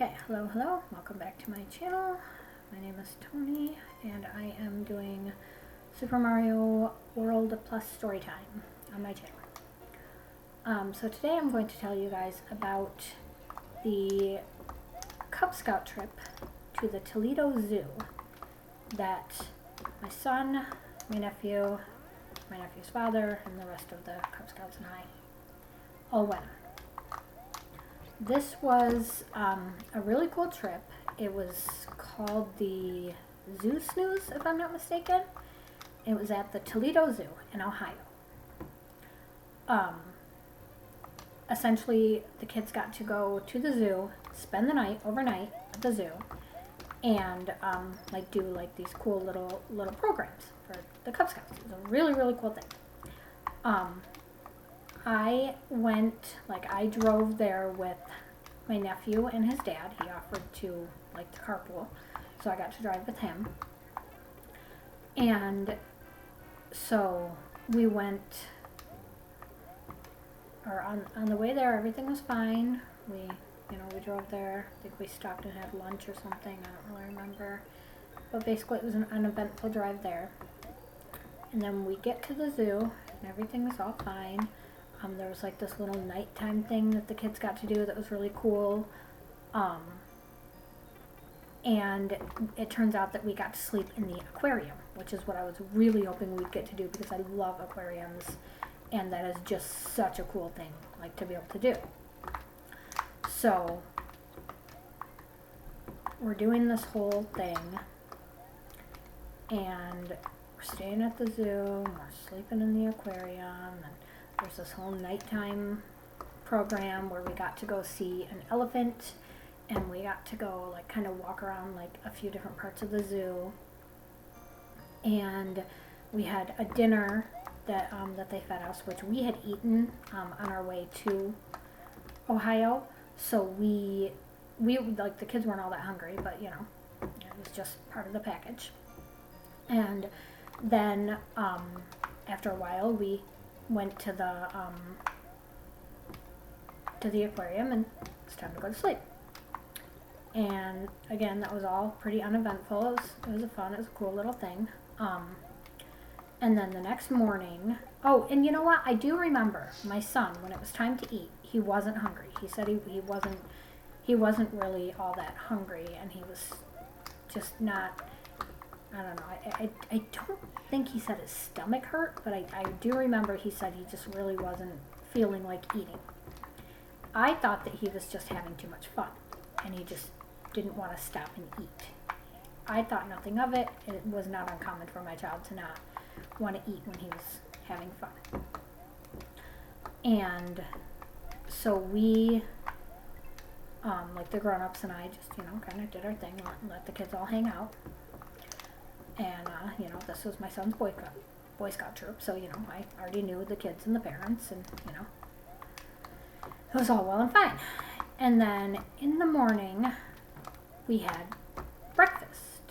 Okay, hello, welcome back to my channel. My name is Tony, and I am doing Super Mario World Plus Storytime on my channel. So today I'm going to tell you guys about the Cub Scout trip to the Toledo Zoo that my son, my nephew's father, and the rest of the Cub Scouts and I all went on. This was a really cool trip. It was called the Zoo Snooze, if I'm not mistaken. It was at the Toledo Zoo in Ohio. Essentially, the kids got to go to the zoo, spend the night, overnight at the zoo, and do these cool little programs for the Cub Scouts. It was a really, really cool thing. I drove there with my nephew and his dad. He offered to the carpool, so I got to drive with him. And so we went, on the way there, everything was fine. We drove there. I think we stopped and had lunch or something. I don't really remember. But basically it was an uneventful drive there. And then we get to the zoo and everything was all fine. There was this little nighttime thing that the kids got to do that was really cool. And it turns out that we got to sleep in the aquarium, which is what I was really hoping we'd get to do because I love aquariums, and that is just such a cool thing, to be able to do. So we're doing this whole thing, and we're staying at the zoo, and we're sleeping in the aquarium, and there's this whole nighttime program where we got to go see an elephant, and we got to go kind of walk around a few different parts of the zoo. And we had a dinner that they fed us, which we had eaten on our way to Ohio. So we the kids weren't all that hungry, but it was just part of the package. And then after a while we went to the aquarium, and it's time to go to sleep. And again, that was all pretty uneventful. It was a cool little thing. And then the next morning, and you know what? I do remember my son, when it was time to eat, he wasn't hungry. He said he wasn't really all that hungry, and he was just not. I don't know, I don't think he said his stomach hurt, but I do remember he said he just really wasn't feeling like eating. I thought that he was just having too much fun, and he just didn't want to stop and eat. I thought nothing of it. It was not uncommon for my child to not want to eat when he was having fun. And so we, the grown-ups and I just, kind of did our thing, let the kids all hang out. And, this was my son's Boy Scout troop, so, I already knew the kids and the parents, and, it was all well and fine. And then in the morning, we had breakfast.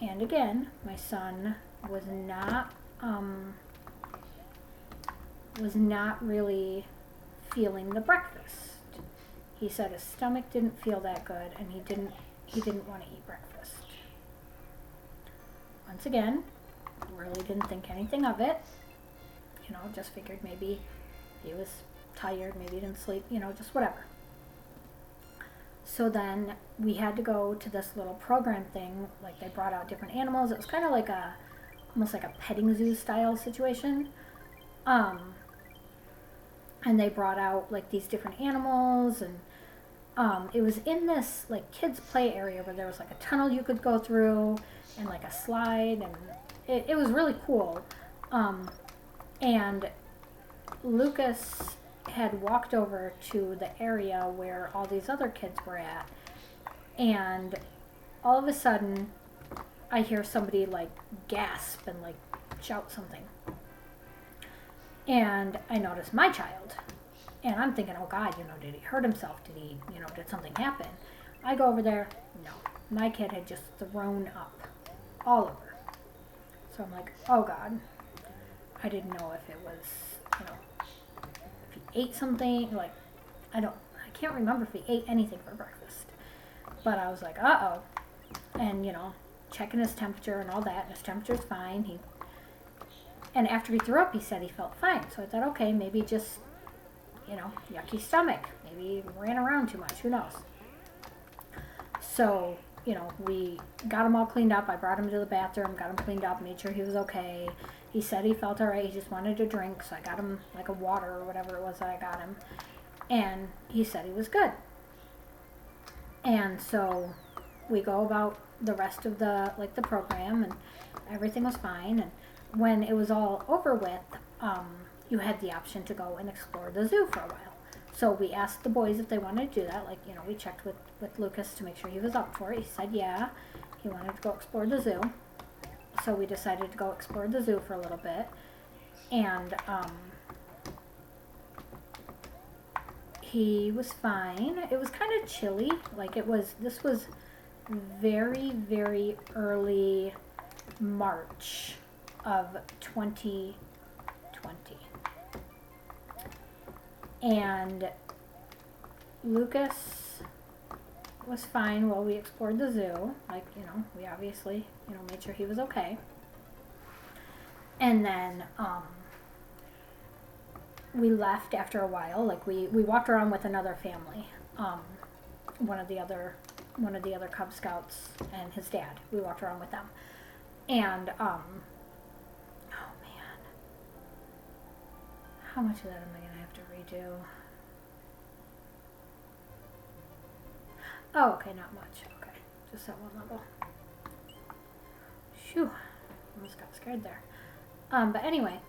And again, my son was not really feeling the breakfast. He said his stomach didn't feel that good, and he didn't want to eat breakfast. Once again, really didn't think anything of it. Just figured maybe he was tired, maybe he didn't sleep, just whatever. So then we had to go to this little program thing. They brought out different animals. It was kind of almost like a petting zoo style situation. And they brought out these different animals, and it was in this kids play area where there was a tunnel you could go through, and a slide, and it was really cool. And Lucas had walked over to the area where all these other kids were at, and all of a sudden I hear somebody gasp and shout something, and I notice my child, and I'm thinking, oh God, did he hurt himself? Did he, did something happen? I go over there, no, my kid had just thrown up all over. So I'm like, oh God. I didn't know if it was, if he ate something, I can't remember if he ate anything for breakfast. But I was like, uh-oh. And, checking his temperature and all that, and his temperature's fine. And after he threw up, he said he felt fine. So I thought, okay, maybe just, yucky stomach. Maybe he ran around too much. Who knows? So, we got him all cleaned up. I brought him to the bathroom, got him cleaned up, made sure he was okay. He said he felt all right. He just wanted a drink. So I got him like a water or whatever it was that I got him. And he said he was good. And so we go about the rest of the program, and everything was fine. And when it was all over with, you had the option to go and explore the zoo for a while. So we asked the boys if they wanted to do that. We checked with Lucas to make sure he was up for it. He said yeah, he wanted to go explore the zoo. So we decided to go explore the zoo for a little bit. And he was fine. It was kind of chilly. This was very, very early March of 2020. And Lucas was fine while we explored the zoo. We obviously, made sure he was okay. And then, we left after a while. We walked around with another family. One of the other Cub Scouts and his dad. We walked around with them. And, oh man. How much of that am I going to have to redo? Oh, okay, not much. Okay, just at one level. Phew, almost got scared there. But anyway,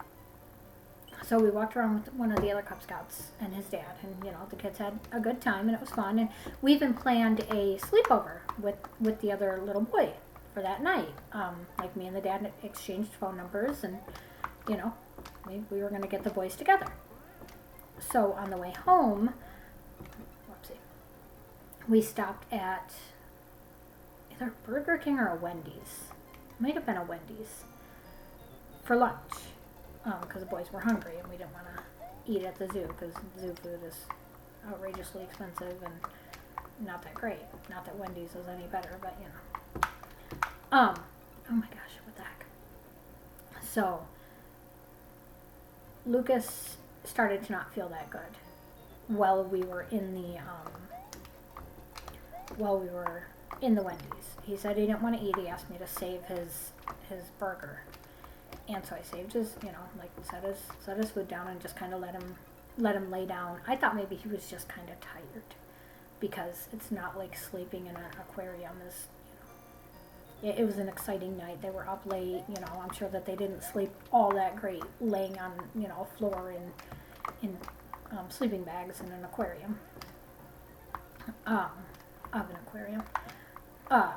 so we walked around with one of the other Cub Scouts and his dad, and the kids had a good time, and it was fun. And we even planned a sleepover with the other little boy for that night. Me and the dad exchanged phone numbers, and we were going to get the boys together. So on the way home, we stopped at either Burger King or a Wendy's. It might have been a Wendy's for lunch, because the boys were hungry and we didn't want to eat at the zoo because zoo food is outrageously expensive and not that great. Not that Wendy's is any better, but oh my gosh, what the heck. So Lucas started to not feel that good while we were in the Wendy's. He said he didn't want to eat. He asked me to save his burger. And so I saved his, set his food down and just kind of let him lay down. I thought maybe he was just kind of tired, because it's not like sleeping in an aquarium is, it was an exciting night. They were up late, I'm sure that they didn't sleep all that great laying on, a floor in sleeping bags in an aquarium. Of an aquarium. What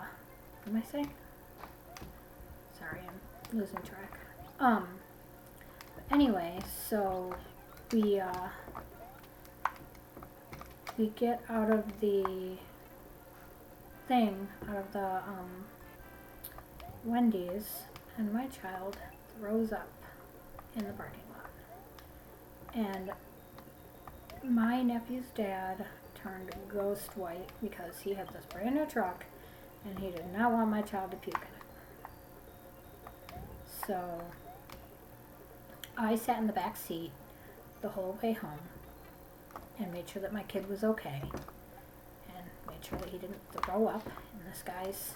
am I saying? Sorry, I'm losing track. Anyway, so we get out of the Wendy's, and my child throws up in the parking lot. And my nephew's dad turned ghost white because he had this brand new truck and he did not want my child to puke in it. So I sat in the back seat the whole way home and made sure that my kid was okay and made sure that he didn't throw up in this guy's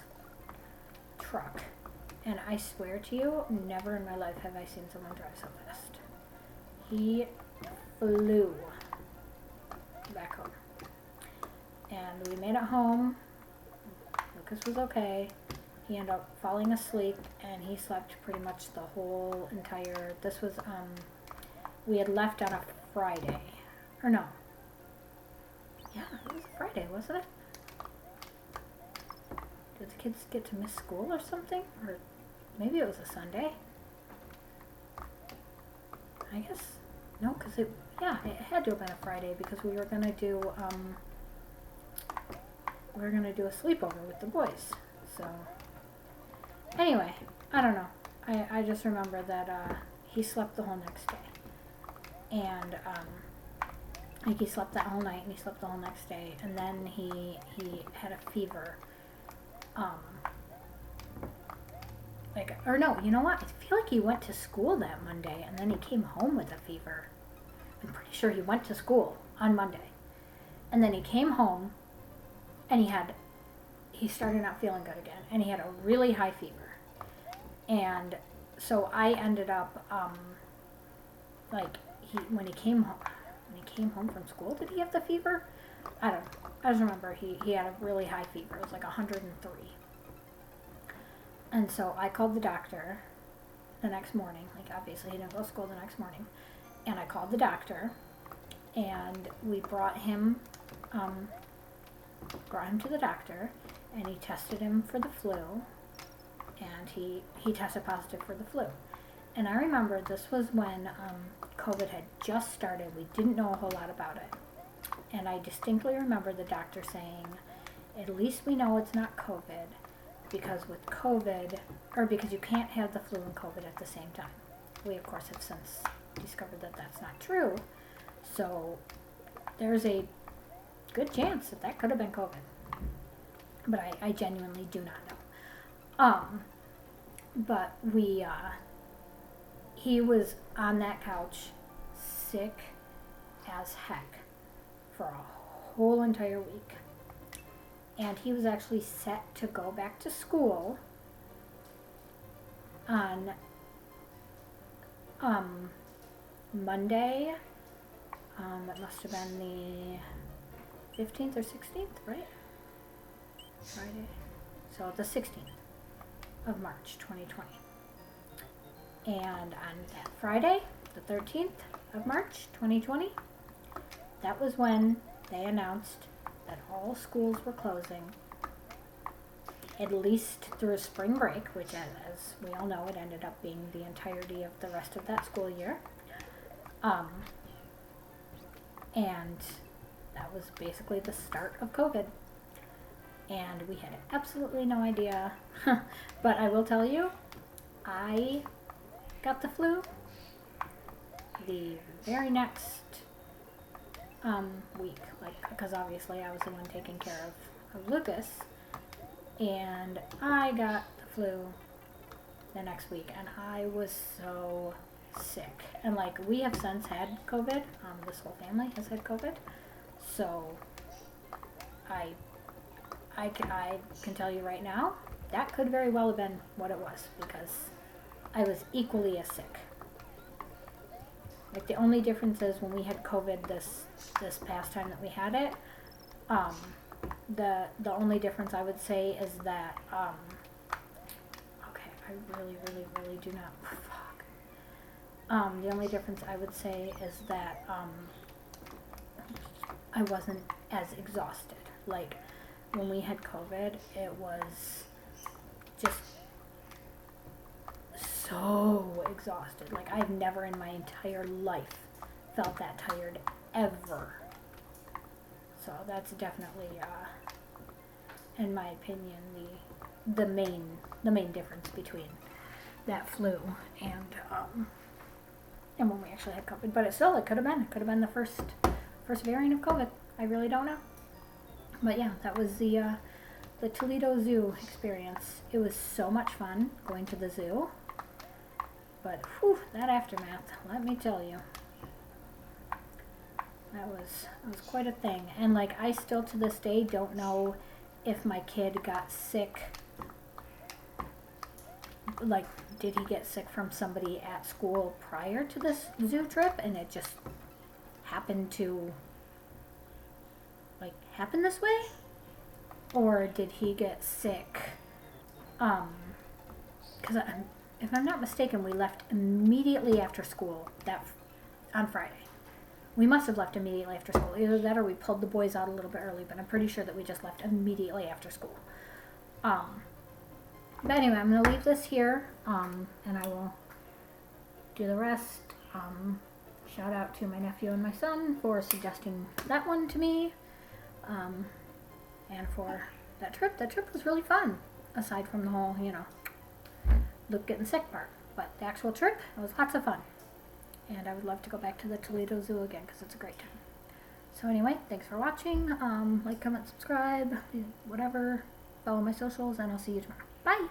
truck. And I swear to you, never in my life have I seen someone drive so fast. He flew back home. And we made it home. Lucas was okay. He ended up falling asleep, and he slept pretty much the whole entire, this was, we had left on a Friday. Or no. Yeah, it was a Friday, wasn't it? Did the kids get to miss school or something? Or maybe it was a Sunday. I guess, no, because it had to have been a Friday, because we were going to do, a sleepover with the boys. So, anyway, I don't know. I just remember that he slept the whole next day. And Like he slept that whole night and he slept the whole next day, and then he had a fever. Or no, you know what? I feel like he went to school that Monday and then he came home with a fever. I'm pretty sure he went to school on Monday. And then he came home and he started not feeling good again, and he had a really high fever. And so I ended up, when he came home from school, did he have the fever? I don't know. I just remember he had a really high fever. It was like 103. And so I called the doctor the next morning. Like, obviously he didn't go to school the next morning. And I called the doctor, and we brought him to the doctor, and he tested him for the flu, and he tested positive for the flu. And I remember this was when COVID had just started. We didn't know a whole lot about it. And I distinctly remember the doctor saying, at least we know it's not COVID, because with COVID, or because you can't have the flu and COVID at the same time. We, of course, have since discovered that that's not true. So there's a good chance that that could have been COVID. But I genuinely do not know. But he was on that couch, sick as heck, for a whole entire week. And he was actually set to go back to school on Monday. It must have been the 15th or 16th, right? Friday. So the 16th of March, 2020. And on that Friday, the 13th of March, 2020, that was when they announced that all schools were closing, at least through spring break, which, as we all know, it ended up being the entirety of the rest of that school year. And that was basically the start of COVID. And we had absolutely no idea. But I will tell you, I got the flu the very next week, because obviously I was the one taking care of Lucas, and I got the flu the next week, and I was so sick. And we have since had COVID. This whole family has had COVID, so I can tell you right now, that could very well have been what it was, because I was equally as sick. The only difference is when we had COVID this past time that we had it, the only difference I would say is that, okay, I really do not, the only difference I would say is that, I wasn't as exhausted. When we had COVID, it was just so exhausted. I've never in my entire life felt that tired ever. So that's definitely, in my opinion, the main difference between that flu and when we actually had COVID. But it could have been the first variant of COVID. I really don't know. But yeah, that was the Toledo Zoo experience. It was so much fun going to the zoo. But whew, that aftermath, let me tell you, that was quite a thing. And I still to this day don't know if my kid got sick. Did he get sick from somebody at school prior to this zoo trip, and it just happened to happen this way? Or did he get sick? Because if I'm not mistaken, we left immediately after school on Friday. We must have left immediately after school. Either that or we pulled the boys out a little bit early, but I'm pretty sure that we just left immediately after school. But anyway, I'm going to leave this here, and I will do the rest. Shout out to my nephew and my son for suggesting that one to me, and for that trip. That trip was really fun, aside from the whole, Luke getting sick part. But the actual trip, it was lots of fun. And I would love to go back to the Toledo Zoo again, because it's a great time. So anyway, thanks for watching. Like, comment, subscribe, whatever. Follow my socials, and I'll see you tomorrow. Bye!